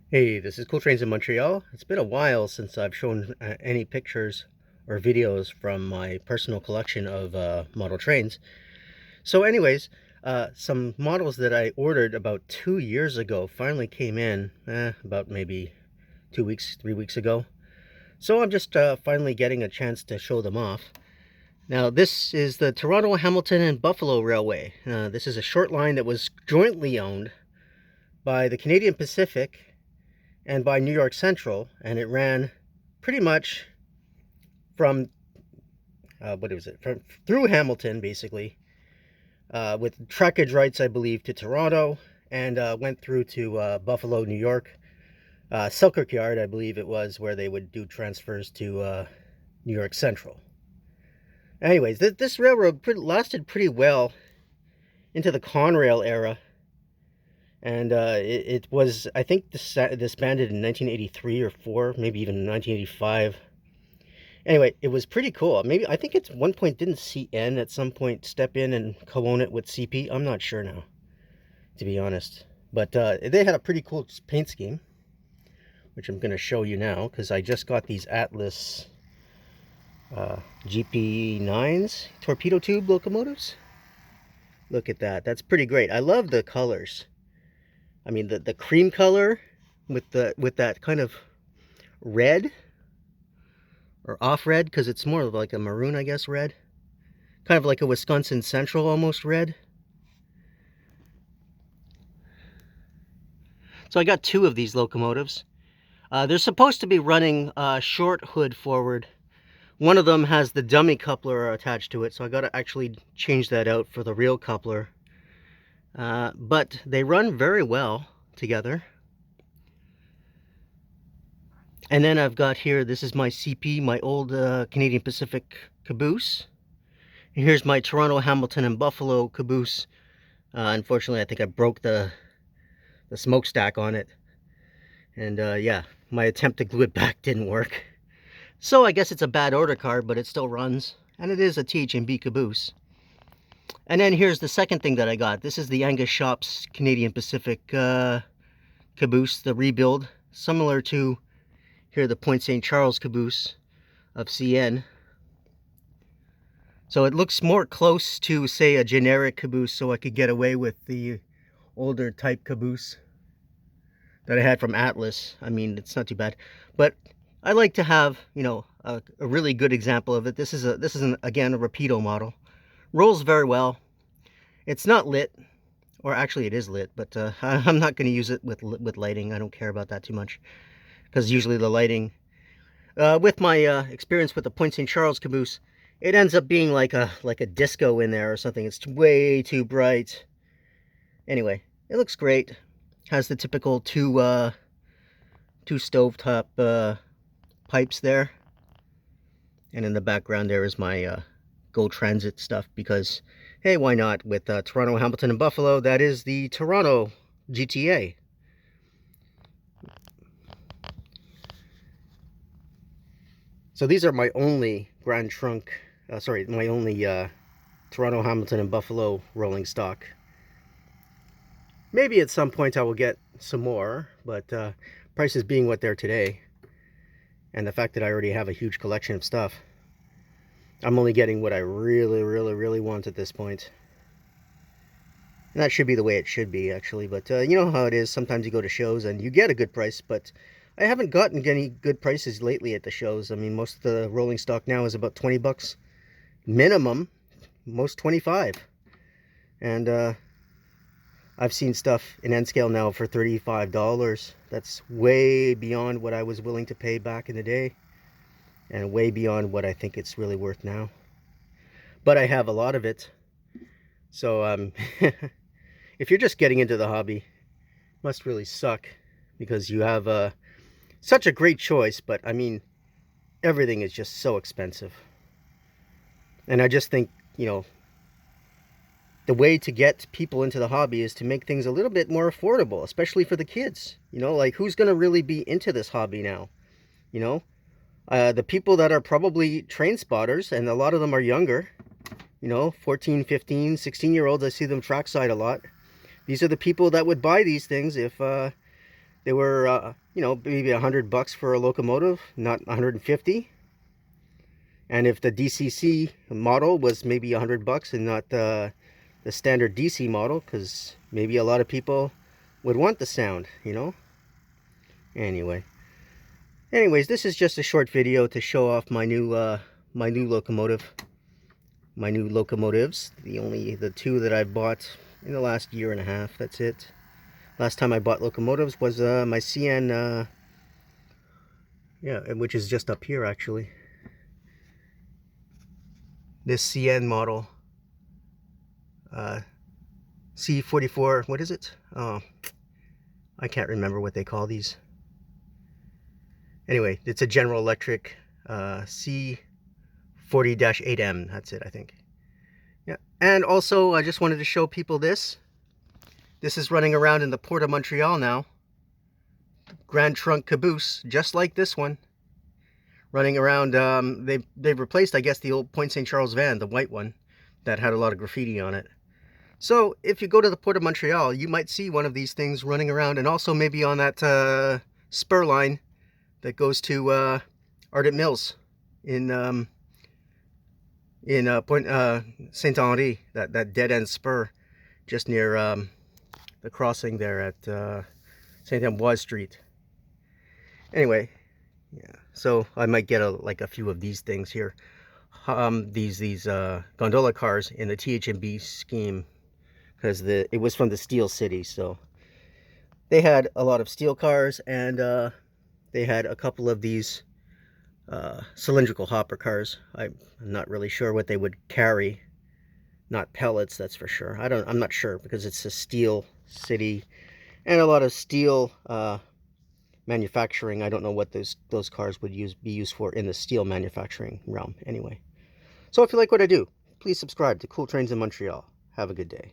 Hey, this is Cool Trains in Montreal. It's been a while since I've shown any pictures or videos from my personal collection of model trains. So anyways, some models that I ordered about 2 years ago finally came in, about maybe 2 weeks, 3 weeks ago. So I'm just finally getting a chance to show them off. Now this is the Toronto, Hamilton, and Buffalo Railway. This is a short line that was jointly owned by the Canadian Pacific and by New York Central, and it ran pretty much from through Hamilton, basically, with trackage rights, I believe, to Toronto, and went through to Buffalo, New York. Selkirk Yard, I believe it was, where they would do transfers to New York Central. Anyways, this railroad lasted pretty well into the Conrail era, and it was, I think, disbanded in 1983 or 4, maybe even 1985. Anyway, it was pretty cool. Maybe, I think at one point, didn't CN at some point step in and co-own it with CP? I'm not sure now, to be honest. But they had a pretty cool paint scheme, which I'm going to show you now, because I just got these Atlas GP9s, torpedo tube locomotives. Look at that. That's pretty great. I love the colors. I mean, the cream color with that kind of red, or off red, because it's more of like a maroon, I guess, red. Kind of like a Wisconsin Central almost red. So I got two of these locomotives. They're supposed to be running short hood forward. One of them has the dummy coupler attached to it, so I got to actually change that out for the real coupler. But they run very well together. And then I've got here, this is my CP, my old Canadian Pacific caboose. And here's my Toronto, Hamilton, and Buffalo caboose. Unfortunately, I think I broke the smokestack on it. And yeah, my attempt to glue it back didn't work. So I guess it's a bad order card, but it still runs. And it is a TH&B caboose. And then here's the second thing that I got. This is the Angus Shop's Canadian Pacific caboose, the rebuild. Similar to here, the Point St. Charles caboose of CN. So it looks more close to, say, a generic caboose, so I could get away with the older type caboose that I had from Atlas. I mean, it's not too bad. But I like to have, you know, a really good example of it. This is again, a Torpedo model. Rolls very well. It's not lit, or actually it is lit, but I'm not going to use it with lighting. I don't care about that too much, because usually the lighting, with my experience with the Point St. Charles caboose, it ends up being like a disco in there or something. It's way too bright. Anyway, it looks great. Has the typical two stovetop pipes there, and in the background there is my Go Transit stuff, because hey, why not? With Toronto, Hamilton, and Buffalo, that is the Toronto GTA. So these are my only Grand Trunk, my only Toronto, Hamilton, and Buffalo rolling stock. Maybe at some point I will get some more, but prices being what they're today, and the fact that I already have a huge collection of stuff, I'm only getting what I really want at this point. And that should be the way it should be, actually. But you know how it is. Sometimes you go to shows and you get a good price, but I haven't gotten any good prices lately at the shows. I mean, most of the rolling stock now is about 20 bucks minimum, most 25. And I've seen stuff in N scale now for $35. That's way beyond what I was willing to pay back in the day, and way beyond what I think it's really worth now. But I have a lot of it. So if you're just getting into the hobby, it must really suck, because you have such a great choice, but I mean, everything is just so expensive. And I just think, you know, the way to get people into the hobby is to make things a little bit more affordable, especially for the kids. You know, like, who's going to really be into this hobby now? You know, the people that are probably train spotters, and a lot of them are younger, you know, 14, 15, 16-year-olds. I see them trackside a lot. These are the people that would buy these things if They were, you know, maybe $100 for a locomotive, not 150. And if the DCC model was maybe $100 and not the standard DC model, because maybe a lot of people would want the sound, you know. Anyways, this is just a short video to show off my new locomotive, my new locomotives. The two that I bought in the last year and a half. That's it. Last time I bought locomotives was my CN, yeah, which is just up here actually. This CN model, C44. What is it? Oh, I can't remember what they call these. Anyway, it's a General Electric C40-8M. That's it, I think. Yeah, and also I just wanted to show people this. This is running around in the Port of Montreal now. Grand Trunk caboose, just like this one. Running around, they've replaced, I guess, the old Point St. Charles van, the white one, that had a lot of graffiti on it. So if you go to the Port of Montreal, you might see one of these things running around, and also maybe on that spur line that goes to Ardent Mills in Point Saint Henri, that dead end spur just near the crossing there at Saint Ambroise Street. Anyway, yeah. So I might get like a few of these things here. These gondola cars in the TH&B scheme, because it was from the Steel City, so they had a lot of steel cars, and they had a couple of these cylindrical hopper cars. I'm not really sure what they would carry. Not pellets, that's for sure. I'm not sure, because it's a steel city and a lot of steel manufacturing. I don't know what those cars would be used for in the steel manufacturing realm. Anyway, so if you like what I do, please subscribe to Cool Trains in Montreal. Have a good day.